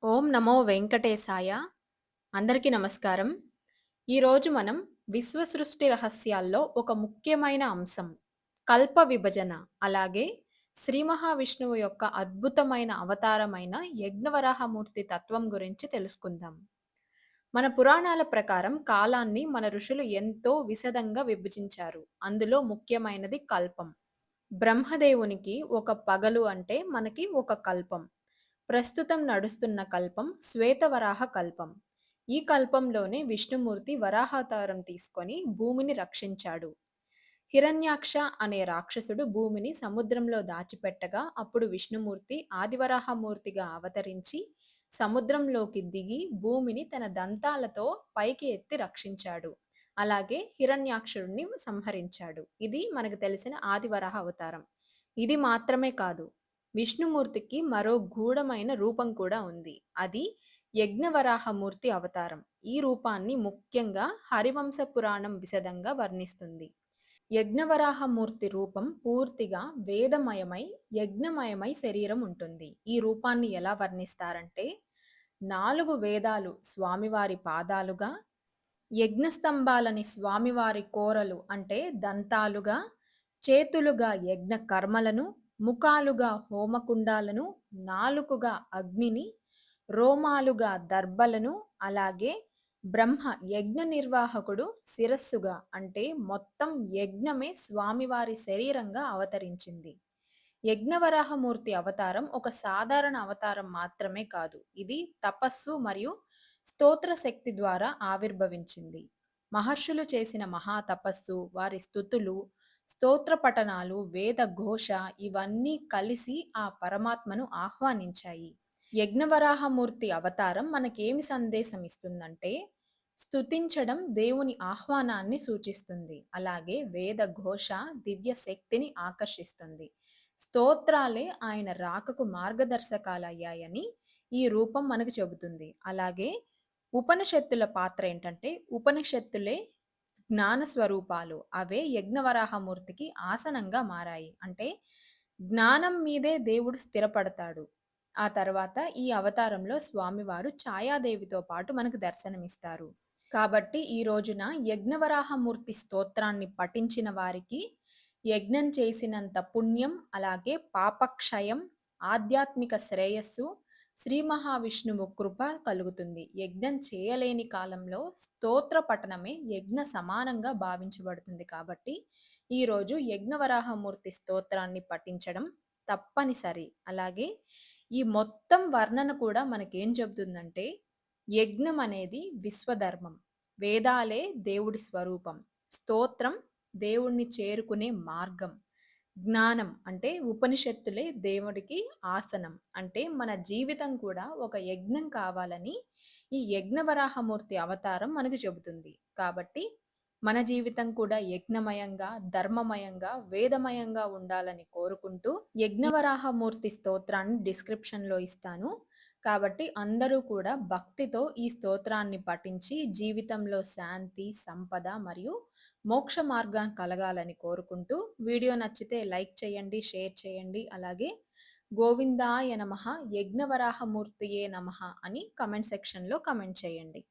ఓం నమో వెంకటేశాయ. అందరికీ నమస్కారం. ఈరోజు మనం విశ్వ సృష్టి రహస్యాల్లో ఒక ముఖ్యమైన అంశం కల్ప విభజన, అలాగే శ్రీ మహావిష్ణువు యొక్క అద్భుతమైన అవతారమైన యజ్ఞవరాహమూర్తి తత్వం గురించి తెలుసుకుందాం. మన పురాణాల ప్రకారం కాలాన్ని మన ఋషులు ఎంతో విశదంగా విభజించారు. అందులో ముఖ్యమైనది కల్పం. బ్రహ్మదేవునికి ఒక పగలు అంటే మనకి ఒక కల్పం. ప్రస్తుతం నడుస్తున్న కల్పం శ్వేతవరాహ కల్పం. ఈ కల్పంలోనే విష్ణుమూర్తి వరాహావతారం తీసుకొని భూమిని రక్షించాడు. హిరణ్యాక్ష అనే రాక్షసుడు భూమిని సముద్రంలో దాచిపెట్టగా అప్పుడు విష్ణుమూర్తి ఆదివరాహమూర్తిగా అవతరించి సముద్రంలోకి దిగి భూమిని తన దంతాలతో పైకి ఎత్తి రక్షించాడు. అలాగే హిరణ్యాక్షుడిని సంహరించాడు. ఇది మనకు తెలిసిన ఆదివరాహ అవతారం. ఇది మాత్రమే కాదు, విష్ణుమూర్తికి మరో గూఢమైన రూపం కూడా ఉంది. అది యజ్ఞవరాహమూర్తి అవతారం. ఈ రూపాన్ని ముఖ్యంగా హరివంశ పురాణం విశదంగా వర్ణిస్తుంది. యజ్ఞవరాహమూర్తి రూపం పూర్తిగా వేదమయమై, యజ్ఞమయమై శరీరం ఉంటుంది. ఈ రూపాన్ని ఎలా వర్ణిస్తారంటే, 4 వేదాలు స్వామివారి పాదాలుగా, యజ్ఞస్తంభాలని స్వామివారి కోరలు అంటే దంతాలుగా, చేతులుగా యజ్ఞ కర్మలను, ముఖాలుగా హోమకుండాలను, నాలుకగా అగ్నిని, రోమాలుగా దర్భలను, అలాగే బ్రహ్మ యజ్ఞ నిర్వాహకుడు శిరస్సుగా అంటే మొత్తం యజ్ఞమే స్వామివారి శరీరంగా అవతరించింది. యజ్ఞవరాహమూర్తి అవతారం ఒక సాధారణ అవతారం మాత్రమే కాదు. ఇది తపస్సు మరియు స్తోత్ర శక్తి ద్వారా ఆవిర్భవించింది. మహర్షులు చేసిన మహా తపస్సు, వారి స్తుతులు, స్తోత్ర పఠనాలు, వేద ఘోష ఇవన్నీ కలిసి ఆ పరమాత్మను ఆహ్వానించాయి. యజ్ఞవరాహమూర్తి అవతారం మనకేమి సందేశం ఇస్తుందంటే, స్తుతించడం దేవుని ఆహ్వానాన్ని సూచిస్తుంది. అలాగే వేద ఘోష దివ్య శక్తిని ఆకర్షిస్తుంది. స్తోత్రాలే ఆయన రాకకు మార్గదర్శకాలయ్యాయని ఈ రూపం మనకు చెబుతుంది. అలాగే ఉపనిషత్తుల పాత్ర ఏంటంటే, ఉపనిషత్తులే జ్ఞాన స్వరూపాలు. అవే యజ్ఞవరాహమూర్తికి ఆసనంగా మారాయి. అంటే జ్ఞానం మీదే దేవుడు స్థిరపడతాడు. ఆ తర్వాత ఈ అవతారంలో స్వామివారు ఛాయాదేవితో పాటు మనకు దర్శనమిస్తారు. కాబట్టి ఈ రోజున యజ్ఞవరాహమూర్తి స్తోత్రాన్ని పఠించిన వారికి యజ్ఞం చేసినంత పుణ్యం, అలాగే పాపక్షయం, ఆధ్యాత్మిక శ్రేయస్సు, శ్రీ మహావిష్ణువు కృప కలుగుతుంది. యజ్ఞం చేయలేని కాలంలో స్తోత్ర పఠనమే యజ్ఞ సమానంగా భావించబడుతుంది. కాబట్టి ఈరోజు యజ్ఞవరాహమూర్తి స్తోత్రాన్ని పఠించడం తప్పనిసరి. అలాగే ఈ మొత్తం వర్ణన కూడా మనకేం చెబుతుందంటే, యజ్ఞం అనేది విశ్వధర్మం. వేదాలే దేవుడి స్వరూపం. స్తోత్రం దేవుణ్ణి చేరుకునే మార్గం. జ్ఞానం అంటే ఉపనిషత్తులే దేవుడికి ఆసనం. అంటే మన జీవితం కూడా ఒక యజ్ఞం కావాలని ఈ యజ్ఞవరాహమూర్తి అవతారం మనకు చెబుతుంది. కాబట్టి మన జీవితం కూడా యజ్ఞమయంగా, ధర్మమయంగా, వేదమయంగా ఉండాలని కోరుకుంటూ యజ్ఞవరాహమూర్తి స్తోత్రాన్ని డిస్క్రిప్షన్‌లో ఇస్తాను. కాబట్టి అందరూ కూడా భక్తితో ఈ స్తోత్రాన్ని పఠించి జీవితంలో శాంతి, సంపద మరియు మోక్ష మార్గం కలగాలని కోరుకుంటూ, వీడియో నచ్చితే లైక్ చేయండి, షేర్ చేయండి. అలాగే గోవిందాయ నమః, యజ్ఞవరాహమూర్తియే నమః అని కామెంట్ సెక్షన్‌లో కామెంట్ చేయండి.